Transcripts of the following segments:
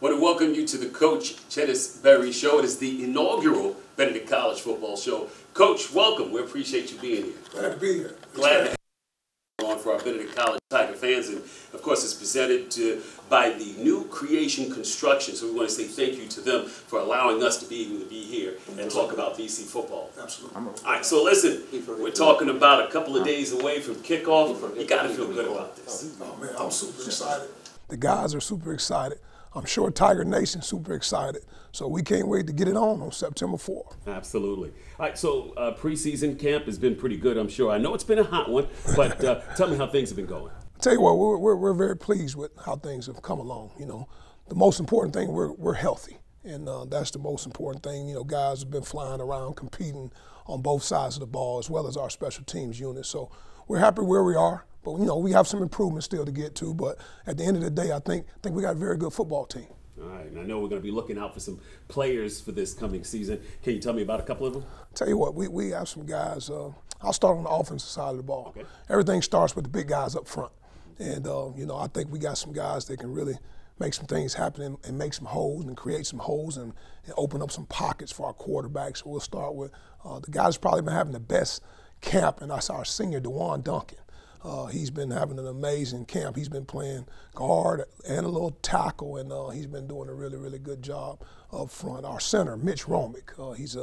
I want to welcome you to the Coach Chennis Berry Show. It is the inaugural Benedict College football show. Coach, welcome. We appreciate you being here. Glad to be here. Glad to have you on for our Benedict College Tiger fans. And, of course, it's presented by the New Creation Construction. So we want to say thank you to them for allowing us to be able to be here and talk about BC football. Absolutely. All right, so listen, we're talking about a couple of days away from kickoff. You got to feel good about this. Oh, man, I'm super excited. The guys are super excited. I'm sure Tiger Nation's super excited. So we can't wait to get it on September 4th. Absolutely. All right, so preseason camp has been pretty good, I'm sure. I know it's been a hot one, but tell me how things have been going. I'll tell you what, we're very pleased with how things have come along. You know, the most important thing, we're healthy. And that's the most important thing. You know, guys have been flying around competing on both sides of the ball as well as our special teams unit. So we're happy where we are. But, you know, we have some improvements still to get to. But at the end of the day, I think we got a very good football team. All right, and I know we're going to be looking out for some players for this coming season. Can you tell me about a couple of them? I'll tell you what, we have some guys. I'll start on the offensive side of the ball. Okay. Everything starts with the big guys up front. And, you know, I think we got some guys that can really make some things happen and make some holes and create some holes and open up some pockets for our quarterbacks. So we'll start with the guy that's probably been having the best camp, and that's our senior, DeJuan Duncan. He's been having an amazing camp. He's been playing guard and a little tackle, and he's been doing a really, really good job up front. Our center, Mitch Romick, he's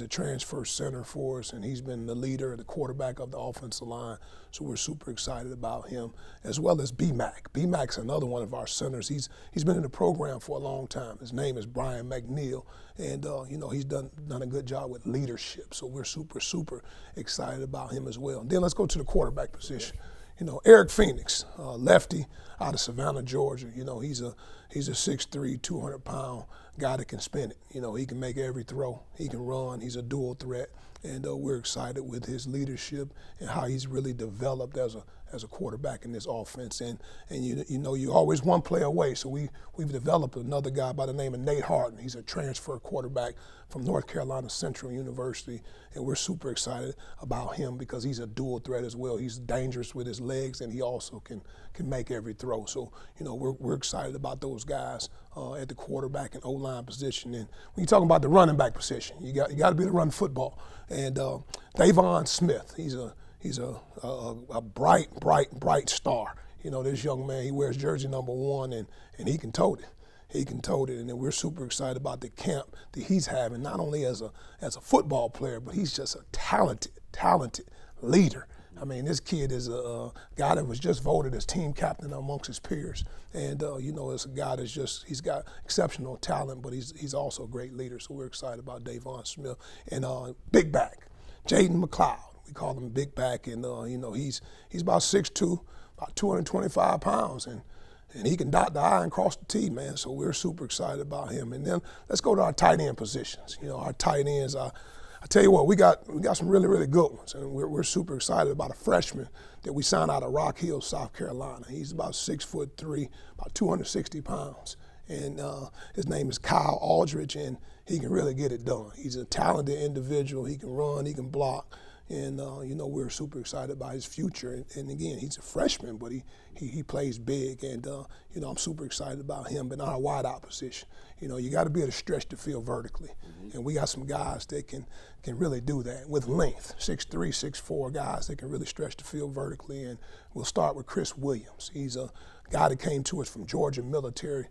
a transfer center for us, and he's been the leader, the quarterback of the offensive line. So we're super excited about him, as well as B-Mac. B-Mac's another one of our centers. He's been in the program for a long time. His name is Brian McNeil, and you know, he's done a good job with leadership. So we're super, super excited about him as well. And then let's go to the quarterback position. You know, Eric Phoenix, lefty out of Savannah, Georgia. You know, he's a 6'3", 200-pound guy that can spin it. You know, he can make every throw. He can run. He's a dual threat. And we're excited with his leadership and how he's really developed as a quarterback in this offense. And you know, you're always one play away. So we've developed another guy by the name of Nate Harden. He's a transfer quarterback from North Carolina Central University. And we're super excited about him because he's a dual threat as well. He's dangerous with his legs, and he also can make every throw. So, you know, we're excited about those guys at the quarterback and O-line position. And when you're talking about the running back position, you got to be able to run football. And Davon Smith, he's a bright star. You know, this young man, he wears jersey number 1, and he can tote it. He can tote it, and we're super excited about the camp that he's having, not only as a football player, but he's just a talented leader. I mean, this kid is a guy that was just voted as team captain amongst his peers. And, you know, it's a guy that's he's got exceptional talent, but he's also a great leader. So we're excited about Davon Smith. And big back, Jaden McLeod. We call him big back. And, you know, he's about 6'2", about 225 pounds. And he can dot the I and cross the T, man. So we're super excited about him. And then let's go to our tight end positions. You know, our tight ends, I tell you what, we got some really, really good ones, and we're super excited about a freshman that we signed out of Rock Hill, South Carolina. He's about 6'3", about 260 pounds, and his name is Kyle Aldridge, and he can really get it done. He's a talented individual. He can run, he can block, and you know, we're super excited about his future. And again, he's a freshman, but he plays big, and you know, I'm super excited about him. But in our wideout position, you know, you got to be able to stretch the field vertically, and we got some guys that can really do that with length, 6'3", 6'4" guys that can really stretch the field vertically. And we'll start with Chris Williams. He's a guy that came to us from Georgia Military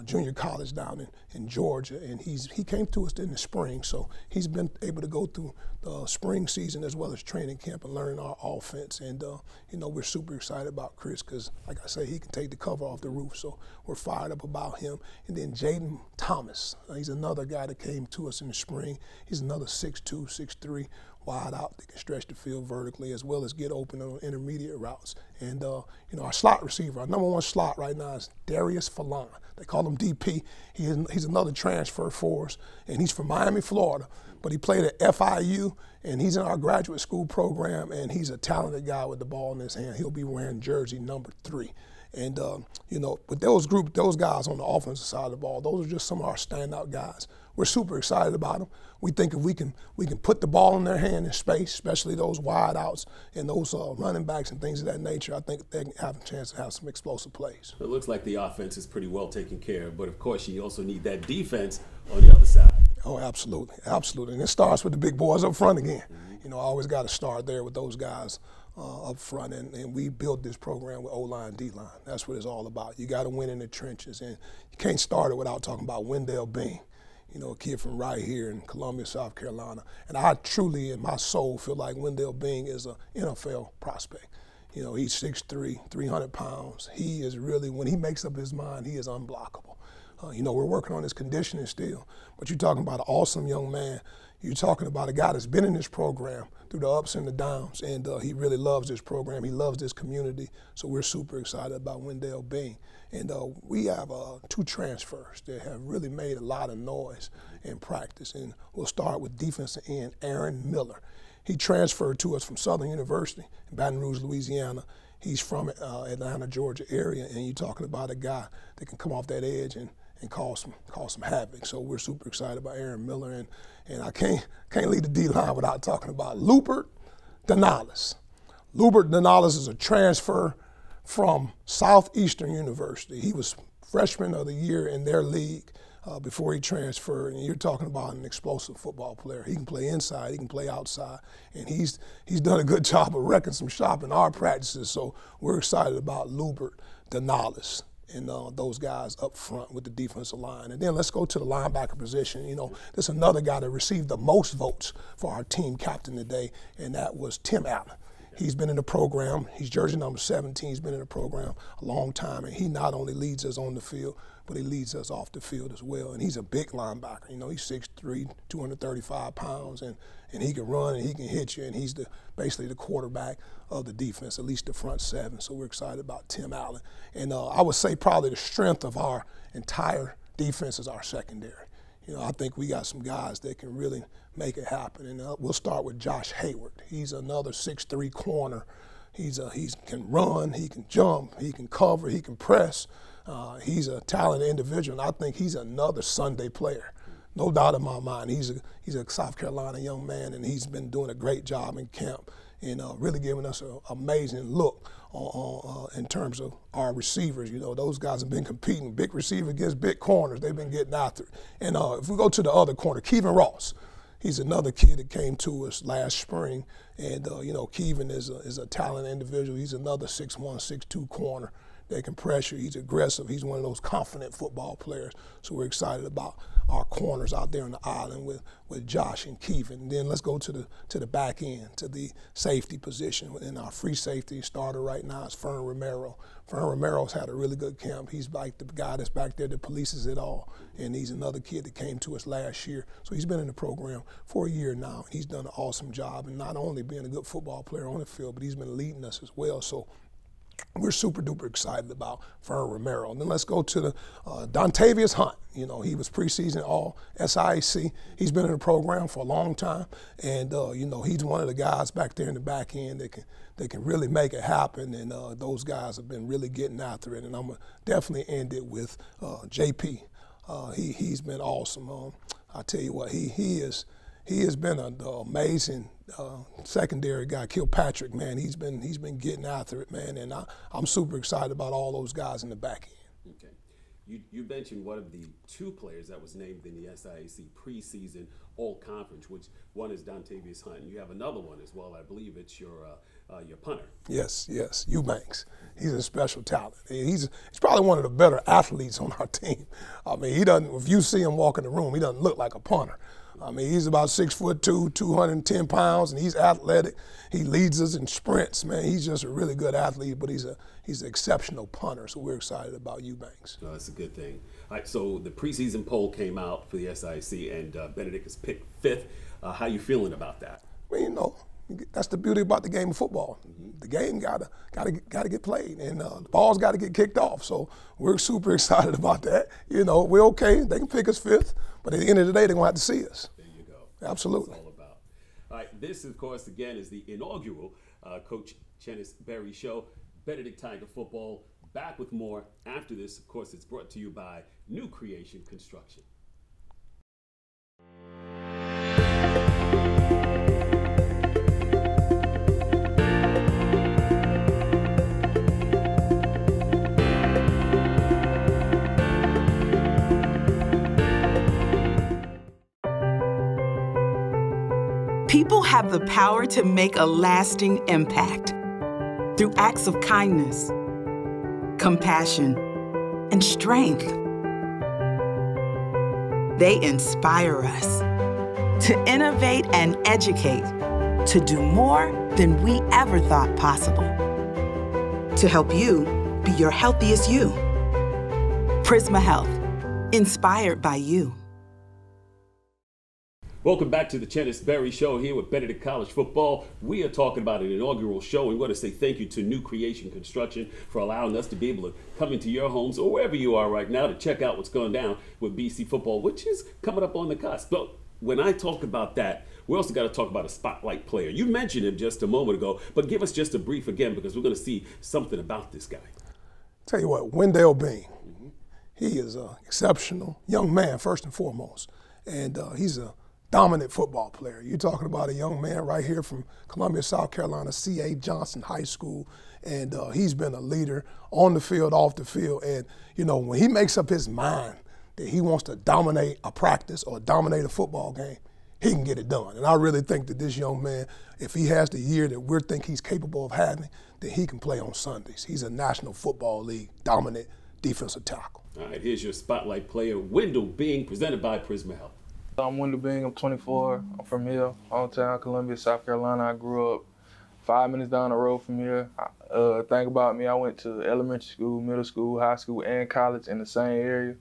Junior College down in Georgia, and he came to us in the spring, so he's been able to go through the spring season as well as training camp and learn our offense. And you know, we're super excited about Chris because, like I say, he can take the cover off the roof, so we're fired up about him. And then Jaden Thomas, he's another guy that came to us in the spring. He's another 6'2", 6'3", wide out that can stretch the field vertically as well as get open on intermediate routes. And you know, our slot receiver, our number 1 slot right now is Darius Fallon. They call him DP. He's another transfer for us, and he's from Miami, Florida, but he played at FIU, and he's in our graduate school program, and he's a talented guy with the ball in his hand. He'll be wearing jersey number 3. And, you know, but those guys on the offensive side of the ball, those are just some of our standout guys. We're super excited about them. We think if we can put the ball in their hand in space, especially those wide outs and those running backs and things of that nature, I think they have a chance to have some explosive plays. It looks like the offense is pretty well taken care of, but of course you also need that defense on the other side. Oh, absolutely, absolutely. And it starts with the big boys up front again. You know, I always got to start there with those guys up front, and we built this program with O-line, D-line. That's what it's all about. You got to win in the trenches, and you can't start it without talking about Wendell Bean. You know, a kid from right here in Columbia, South Carolina. And I truly, in my soul, feel like Wendell Bean is an NFL prospect. You know, he's 6'3", 300 pounds. He is really, when he makes up his mind, he is unblockable. You know, we're working on his conditioning still, but you're talking about an awesome young man. You're talking about a guy that's been in this program through the ups and the downs, and he really loves this program. He loves this community, so we're super excited about Wendell Bean. And we have 2 transfers that have really made a lot of noise in practice, and we'll start with defensive end Aaron Miller. He transferred to us from Southern University in Baton Rouge, Louisiana. He's from Atlanta, Georgia area, and you're talking about a guy that can come off that edge and cause some havoc. So we're super excited about Aaron Miller, and I can't leave the D-line without talking about Lubert Donales. Lubert Donales is a transfer from Southeastern University. He was freshman of the year in their league before he transferred, and you're talking about an explosive football player. He can play inside, he can play outside, and he's done a good job of wrecking some shop in our practices, so we're excited about Lubert Donales and those guys up front with the defensive line. And then let's go to the linebacker position. You know, there's another guy that received the most votes for our team captain today, and that was Tim Allen. He's been in the program. He's jersey number 17. He's been in the program a long time, and he not only leads us on the field, but he leads us off the field as well. And he's a big linebacker. You know, he's 6'3", 235 pounds, and he can run and he can hit you, and he's basically the quarterback of the defense, at least the front 7. So we're excited about Tim Allen. And I would say probably the strength of our entire defense is our secondary. You know, I think we got some guys that can really make it happen. And we'll start with Josh Hayward. He's another 6'3" corner. He can run, he can jump, he can cover, he can press. He's a talented individual, and I think he's another Sunday player. No doubt in my mind. He's a South Carolina young man, and he's been doing a great job in camp and really giving us an amazing look in terms of our receivers. You know, those guys have been competing, big receiver against big corners. They've been getting after it. And if we go to the other corner, Kevin Ross. He's another kid that came to us last spring, and you know, Kevin is a talented individual. He's another 6'1", 6'2" corner that can pressure. He's aggressive. He's one of those confident football players. So we're excited about our corners out there on the island with Josh and Kevin. And then let's go to the back end, to the safety position. In our free safety starter right now is Fern Romero. Fern Romero's had a really good camp. He's like the guy that's back there that polices it all. And he's another kid that came to us last year. So he's been in the program for a year now. He's done an awesome job, and not only being a good football player on the field, but he's been leading us as well. So we're super duper excited about Fern Romero. And then let's go to the Dontavius Hunt. You know, he was preseason all SIAC. He's been in the program for a long time, and you know, he's one of the guys back there in the back end that can really make it happen. And those guys have been really getting after it. And I'm gonna definitely end it with JP. He's been awesome. I tell you what, he has been an amazing secondary guy. Kilpatrick, man, he's been getting after it, man, and I'm super excited about all those guys in the back end. Okay. You mentioned one of the 2 players that was named in the SIAC preseason All-Conference, which one is Dontavius Hunt, and you have another one as well. I believe it's your punter. Yes, Eubanks. He's a special talent. He's probably one of the better athletes on our team. I mean, he doesn't. If you see him walk in the room, he doesn't look like a punter. I mean, he's about 6'2", 210 pounds, and he's athletic. He leads us in sprints, man. He's just a really good athlete, but he's an exceptional punter, so we're excited about Eubanks. No, that's a good thing. All right, so the preseason poll came out for the SIC, and Benedict is picked 5th. How you feeling about that? Well, you know, that's the beauty about the game of football. The game gotta get played, and the ball's got to get kicked off. So we're super excited about that. You know, we're okay. They can pick us 5th, but at the end of the day, they're gonna have to see us. There you go. Absolutely. That's all about. All right, this, of course, again, is the inaugural Coach Chennis Berry Show. Benedict Tiger football Back with more after this. Of course, it's brought to you by New Creation Construction. People have the power to make a lasting impact through acts of kindness, compassion, and strength. They inspire us to innovate and educate, to do more than we ever thought possible, to help you be your healthiest you. PRISMA Health, inspired by you. Welcome back to the Chennis Berry Show here with Benedict College football. We are talking about an inaugural show. We want to say thank you to New Creation Construction for allowing us to be able to come into your homes or wherever you are right now to check out what's going down with BC football, which is coming up on the cusp. But when I talk about that, we also got to talk about a spotlight player. You mentioned him just a moment ago, but give us just a brief again because we're going to see something about this guy. Tell you what, Wendell Bean, he is an exceptional young man first and foremost, and he's a dominant football player. You're talking about a young man right here from Columbia, South Carolina, C.A. Johnson High School, and he's been a leader on the field, off the field, and you know, when he makes up his mind that he wants to dominate a practice or dominate a football game, he can get it done. And I really think that this young man, if he has the year that we think he's capable of having, then he can play on Sundays. He's a National Football League dominant defensive tackle. All right, here's your spotlight player, Wendell Bean, presented by PRISMA Health. I'm Wendell Bean, I'm 24, I'm from here, hometown, Columbia, South Carolina. I grew up 5 minutes down the road from here. Think about me, I went to elementary school, middle school, high school, and college in the same area,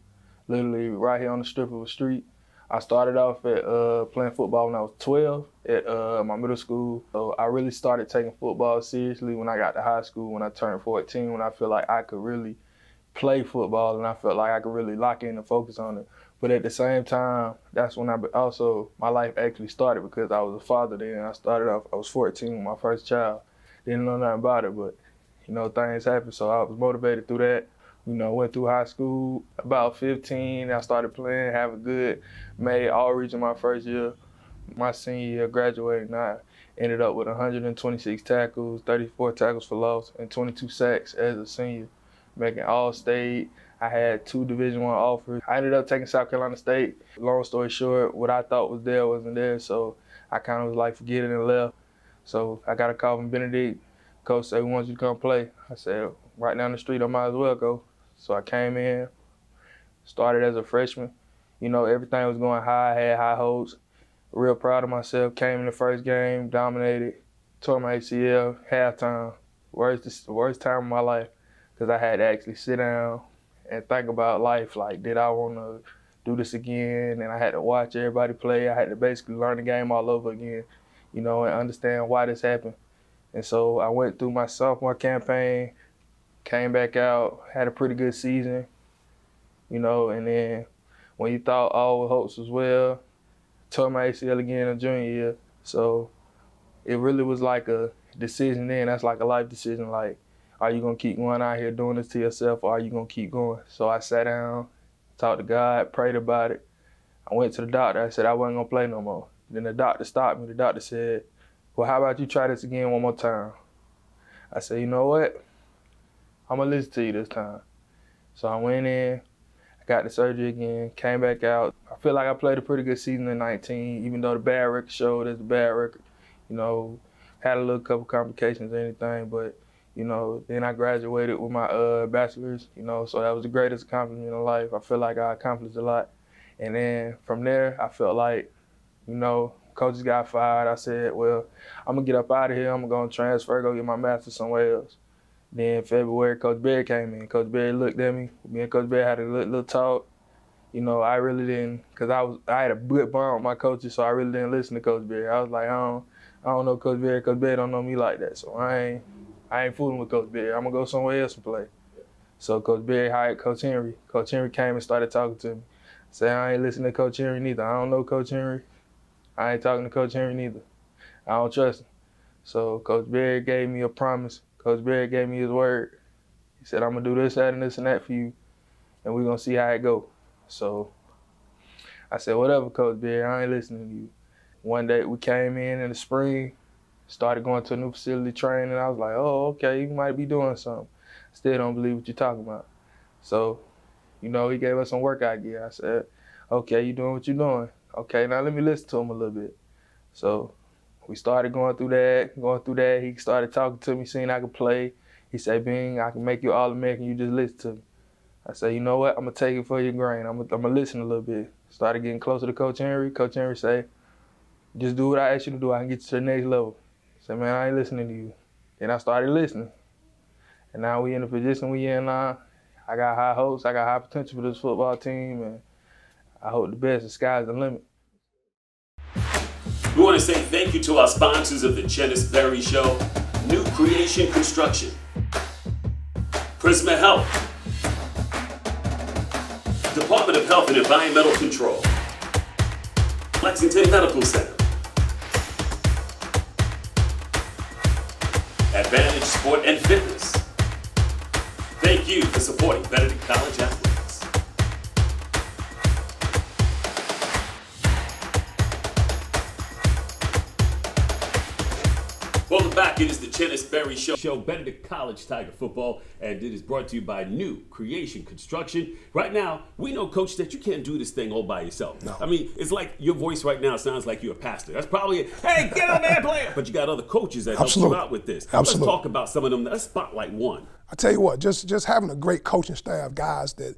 literally right here on the strip of a street. I started off at playing football when I was 12 at my middle school. So I really started taking football seriously when I got to high school, when I turned 14, when I feel like I could really play football and I felt like I could really lock in and focus on it. But at the same time, that's when my life actually started because I was a father then. I was 14 with my first child. Didn't know nothing about it, but you know, things happened. So I was motivated through that. You know, went through high school, about 15, I started playing, made all region my first year. My senior year, graduating, I ended up with 126 tackles, 34 tackles for loss, and 22 sacks as a senior, making all-state. I had 2 Division I offers. I ended up taking South Carolina State. Long story short, what I thought was there wasn't there, so I kind of was like, forget it and left. So I got a call from Benedict. Coach said, we want you to come play. I said, right down the street, I might as well go. So I came in, started as a freshman. You know, everything was going high, I had high hopes. Real proud of myself. Came in the first game, dominated, tore my ACL, halftime. Worst time of my life, because I had to actually sit down and think about life, like, did I want to do this again? And I had to watch everybody play. I had to basically learn the game all over again, you know, and understand why this happened. And so I went through my sophomore campaign, came back out, had a pretty good season, you know, and then when you thought all hopes was well, tore my ACL again in junior year. So it really was like a decision then. That's like a life decision, like, are you going to keep going out here doing this to yourself, or are you going to keep going? So I sat down, talked to God, prayed about it. I went to the doctor. I said I wasn't going to play no more. Then the doctor stopped me. The doctor said, well, how about you try this again one more time? I said, you know what? I'm going to listen to you this time. So I went in, I got the surgery again, came back out. I feel like I played a pretty good season in 19, even though the bad record showed as a bad record. You know, had a little couple complications or anything, but you know, then I graduated with my bachelor's, you know, so that was the greatest accomplishment in life. I feel like I accomplished a lot. And then from there, I felt like, you know, coaches got fired. I said, well, I'm going to get up out of here. I'm going to transfer, go get my master's somewhere else. Then in February, Coach Berry came in. Coach Berry looked at me. Me and Coach Berry had a little talk. You know, I really didn't, because I had a good bond with my coaches, so I really didn't listen to Coach Berry. I was like, I don't know Coach Berry. Coach Berry don't know me like that, so I ain't fooling with Coach Berry. I'm going to go somewhere else and play. So Coach Berry hired Coach Henry. Coach Henry came and started talking to me. Said, I ain't listening to Coach Henry neither. I don't know Coach Henry. I ain't talking to Coach Henry neither. I don't trust him. So Coach Berry gave me a promise. Coach Berry gave me his word. He said, I'm gonna do this, that, and this and that for you, and we're gonna see how it go. So I said, whatever, Coach Berry, I ain't listening to you. One day we came in the spring, started going to a new facility training. I was like, oh, okay, you might be doing something. Still don't believe what you're talking about. So, you know, he gave us some workout gear. I said, okay, you doing what you're doing. Okay, now let me listen to him a little bit. So we started going through that. He started talking to me, seeing I could play. He said, Bing, I can make you All-American, you just listen to me. I said, you know what, I'm gonna take it for your grain. I'm gonna listen a little bit. Started getting closer to Coach Henry. Coach Henry said, just do what I asked you to do, I can get you to the next level. I said, man, I ain't listening to you. Then I started listening. And now we in the position we in now. I got high hopes, I got high potential for this football team, and I hope the best. The sky's the limit. We want to say thank you to our sponsors of the Chennis Berry Show, New Creation Construction, PRISMA Health, Department of Health and Environmental Control, Lexington Medical Center, Advantage Sport and Fitness. Thank you for supporting Benedict College Athletics. Welcome back. It is the Chennis Berry Show, Benedict College Tiger Football, and it is brought to you by New Creation Construction. Right now, we know, Coach, that you can't do this thing all by yourself. No. I mean, it's like your voice right now sounds like you're a pastor. That's probably it. Hey, get out there and play. But you got other coaches that help you out with this. Absolutely. Let's talk about some of them. Let's spotlight one. I tell you what, just having a great coaching staff, guys that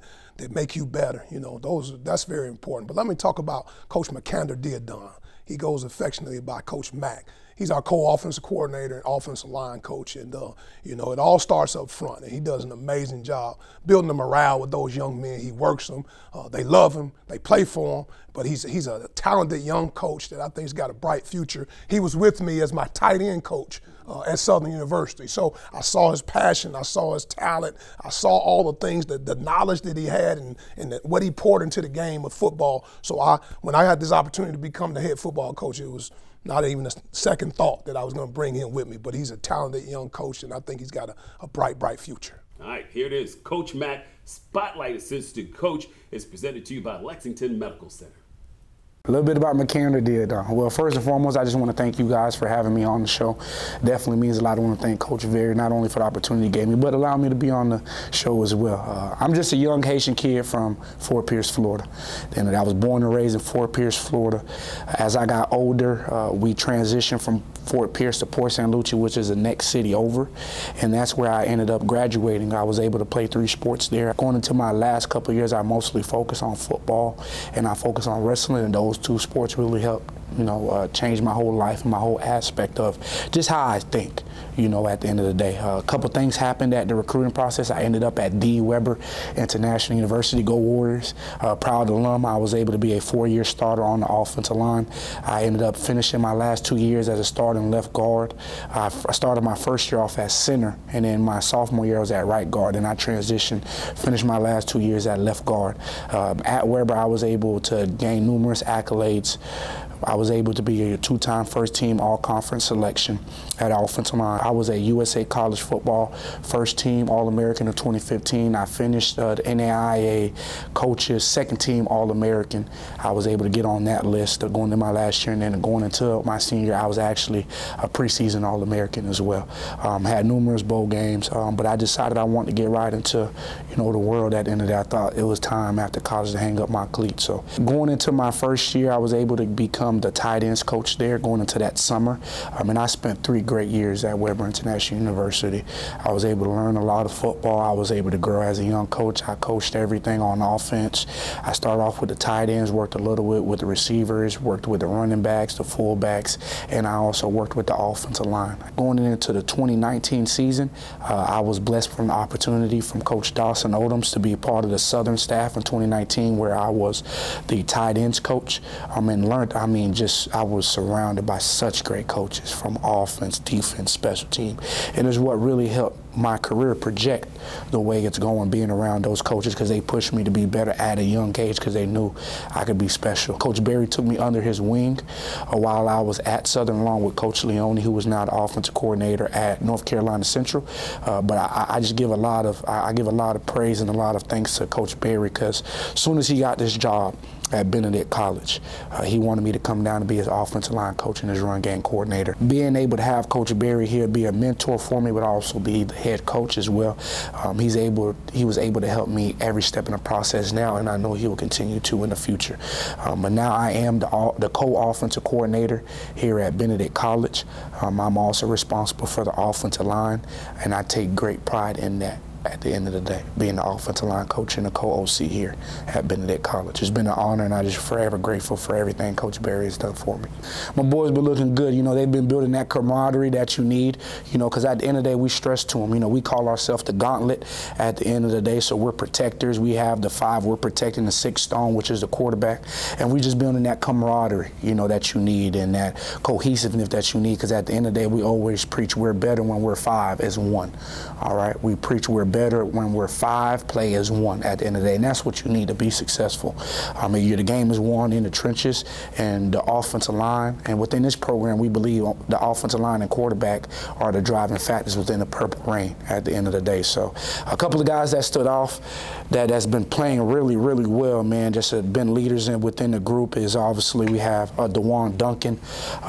make you better, you know, that's very important. But let me talk about Coach McCander Diadon. He goes affectionately by Coach Mack. He's our co-offensive coordinator and offensive line coach, and you know, it all starts up front, and he does an amazing job building the morale with those young men. He works them, they love him, they play for him, but he's a talented young coach that I think has got a bright future. He was with me as my tight end coach at Southern University, so I saw his passion, I saw his talent, I saw all the things, the knowledge that he had, and what he poured into the game of football. So when I had this opportunity to become the head football coach, it was not even a second thought that I was going to bring him with me, but he's a talented young coach, and I think he's got a bright, bright future. All right, here it is. Coach Mack, Spotlight Assistant Coach, is presented to you by Lexington Medical Center. A little bit about McCander Diadon. Well, first and foremost, I just want to thank you guys for having me on the show. Definitely means a lot. I want to thank Coach Berry, not only for the opportunity he gave me, but allowing me to be on the show as well. I'm just a young Haitian kid from Fort Pierce, Florida. And I was born and raised in Fort Pierce, Florida. As I got older, we transitioned from Fort Pierce to Port St. Lucie, which is the next city over, and that's where I ended up graduating. I was able to play 3 sports there. Going into my last couple of years, I mostly focused on football, and I focused on wrestling, and those 2 sports really helped, you know, change my whole life and my whole aspect of just how I think, you know, at the end of the day. A couple things happened at the recruiting process. I ended up at D. Weber International University. Go Warriors. Proud alum. I was able to be a 4-year starter on the offensive line. I ended up finishing my last 2 years as a starting left guard. I started my first year off at center, and then my sophomore year I was at right guard, and I transitioned, finished my last 2 years at left guard. At Weber, I was able to gain numerous accolades. I was able to be a 2-time first-team all-conference selection at offensive line. I was a USA College Football first-team All-American of 2015. I finished the NAIA coaches second-team All-American. I was able to get on that list going into my last year, and then going into my senior year, I was actually a preseason All-American as well. Had numerous bowl games, but I decided I wanted to get right into, you know, the world at the end of that. I thought it was time after college to hang up my cleats. So going into my first year, I was able to become the tight ends coach there going into that summer. And I spent 3 great years at Weber International University. I was able to learn a lot of football. I was able to grow as a young coach. I coached everything on offense. I started off with the tight ends, worked a little bit with the receivers, worked with the running backs, the fullbacks, and I also worked with the offensive line. Going into the 2019 season, I was blessed from the opportunity from Coach Dawson Odoms to be a part of the Southern staff in 2019, where I was the tight ends coach, and learned, I was surrounded by such great coaches from offense, defense, special team. And it's what really helped my career project the way it's going, being around those coaches, because they pushed me to be better at a young age because they knew I could be special. Coach Berry took me under his wing while I was at Southern along with Coach Leone, who was now the offensive coordinator at North Carolina Central. But I just give a lot of praise and a lot of thanks to Coach Berry, because as soon as he got this job at Benedict College, he wanted me to come down to be his offensive line coach and his run game coordinator. Being able to have Coach Berry here be a mentor for me, but also be the head coach as well. He was able to help me every step in the process now, and I know he will continue to in the future. But now I am the co-offensive coordinator here at Benedict College. I'm also responsible for the offensive line, and I take great pride in that. At the end of the day, being the offensive line coach and the co-OC here at Benedict College. It's been an honor, and I'm just forever grateful for everything Coach Berry has done for me. My boys been looking good. You know, they've been building that camaraderie that you need, you know, because at the end of the day, we stress to them. You know, we call ourselves the gauntlet at the end of the day, so we're protectors. We have the 5, we're protecting the 6 stone, which is the quarterback, and we just building that camaraderie, you know, that you need, and that cohesiveness that you need, because at the end of the day, we always preach we're better when we're 5 as one, all right? We preach we're better when we're 5, play as one at the end of the day, and that's what you need to be successful. I mean, the game is won in the trenches and the offensive line, and within this program, we believe the offensive line and quarterback are the driving factors within the Purple Rain at the end of the day. So a couple of guys that stood off that's been playing really, really well, man, just been leaders within the group is obviously we have DeJuan Duncan.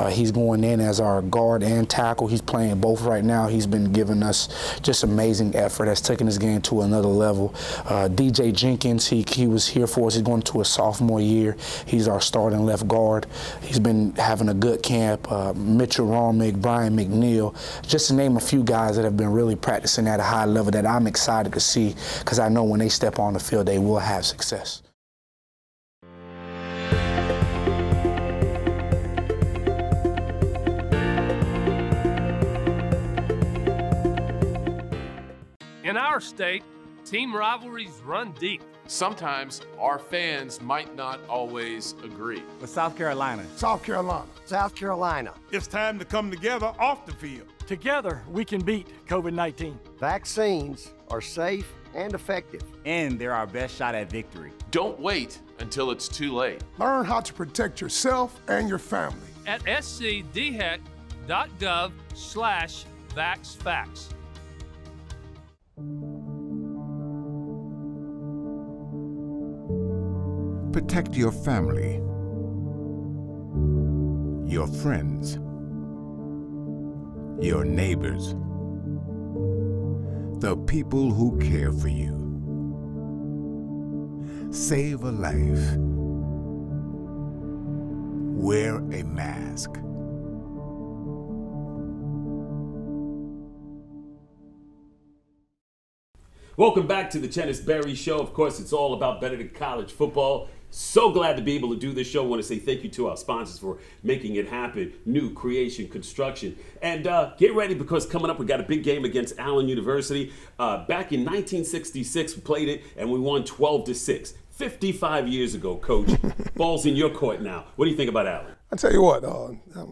He's going in as our guard and tackle. He's playing both right now. He's been giving us just amazing effort. That's taking his game to another level. DJ Jenkins, he was here for us. He's going to a sophomore year. He's our starting left guard. He's been having a good camp. Mitchell Romick, Brian McNeil, just to name a few guys that have been really practicing at a high level that I'm excited to see, because I know when they step on the field, they will have success. In our state, team rivalries run deep. Sometimes our fans might not always agree. But South Carolina. South Carolina. South Carolina. It's time to come together off the field. Together, we can beat COVID-19. Vaccines are safe and effective. And they're our best shot at victory. Don't wait until it's too late. Learn how to protect yourself and your family at scdhec.gov/vaxfacts. Protect your family, your friends, your neighbors, the people who care for you. Save a life. Wear a mask. Welcome back to the Chennis Berry Show. Of course, it's all about Benedict College football. So glad to be able to do this show. I want to say thank you to our sponsors for making it happen, New Creation Construction. And get ready, because coming up, we got a big game against Allen University. Back in 1966, we played it, and we won 12-6. 55 years ago, Coach. Ball's in your court now. What do you think about Allen? I tell you what,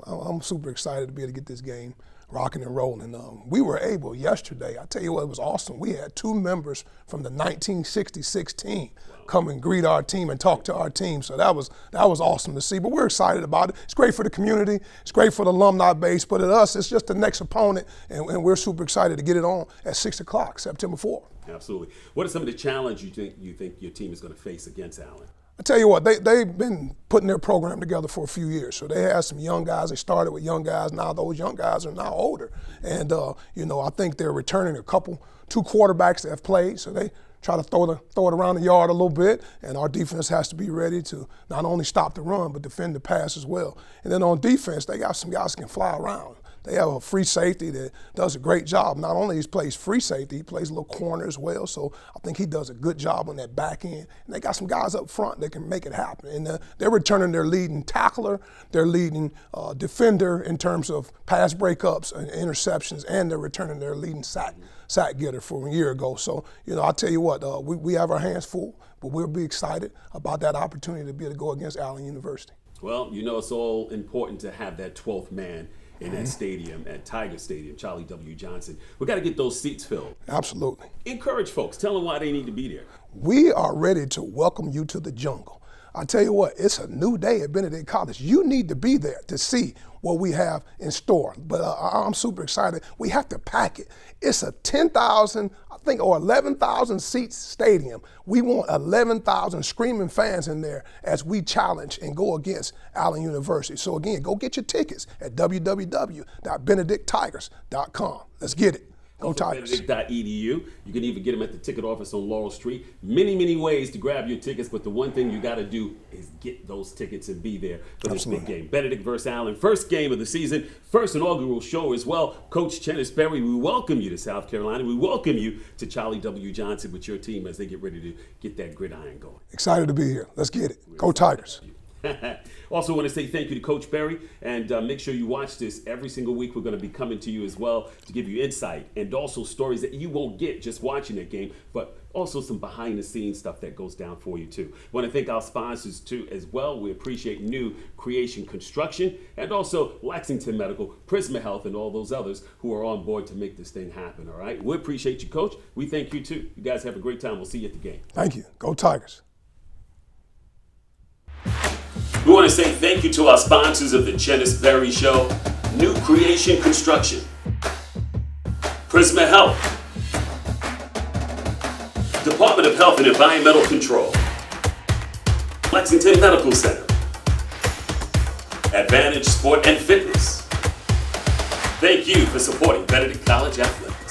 I'm super excited to be able to get this game rocking and rolling. We were able yesterday, I tell you what, it was awesome. We had 2 members from the 1966 team come and greet our team and talk to our team. So that was awesome to see. But we're excited about it. It's great for the community. It's great for the alumni base. But at us, it's just the next opponent, and we're super excited to get it on at 6 o'clock, September 4th. Absolutely. What are some of the challenges you think your team is going to face against Allen? I tell you what, they've been putting their program together for a few years. So they had some young guys. They started with young guys. Now those young guys are now older. And, you know, I think they're returning 2 quarterbacks that have played. So they try to throw it around the yard a little bit. And our defense has to be ready to not only stop the run, but defend the pass as well. And then on defense, they got some guys that can fly around. They have a free safety that does a great job. Not only he plays free safety, he plays a little corner as well. So I think he does a good job on that back end. And they got some guys up front that can make it happen. And they're returning their leading tackler, their leading defender in terms of pass breakups and interceptions, and they're returning their leading sack getter from a year ago. So, you know, I'll tell you what, we have our hands full, but we'll be excited about that opportunity to be able to go against Allen University. Well, you know, it's all important to have that 12th man in that stadium at Tiger Stadium, Charlie W. Johnson. We got to get those seats filled. Absolutely. Encourage folks. Tell them why they need to be there. We are ready to welcome you to the jungle. I tell you what, it's a new day at Benedict College. You need to be there to see what we have in store. But I'm super excited. We have to pack it. It's a 10,000, I think, or 11,000 seats stadium. We want 11,000 screaming fans in there as we challenge and go against Allen University. So again, go get your tickets at www.benedicttigers.com. Let's get it. Go Tigers. Benedict.edu. You can even get them at the ticket office on Laurel Street. Many, many ways to grab your tickets, but the one thing you got to do is get those tickets and be there for this big game. Benedict versus Allen, first game of the season, first inaugural show as well. Coach Chennis Berry, we welcome you to South Carolina. We welcome you to Charlie W. Johnson with your team as they get ready to get that gridiron going. Excited to be here. Let's get it. Go Tigers. Also want to say thank you to Coach Berry, and make sure you watch this every single week. We're going to be coming to you as well to give you insight and also stories that you won't get just watching that game, but also some behind the scenes stuff that goes down for you too. Want to thank our sponsors too as well. We appreciate New Creation Construction and also Lexington Medical, PRISMA Health, and all those others who are on board to make this thing happen, all right? We appreciate you, Coach. We thank you too. You guys have a great time. We'll see you at the game. Thank you. Go Tigers. We want to say thank you to our sponsors of the Chennis Berry Show, New Creation Construction, PRISMA Health, Department of Health and Environmental Control, Lexington Medical Center, Advantage Sport and Fitness. Thank you for supporting Benedict College Athletics.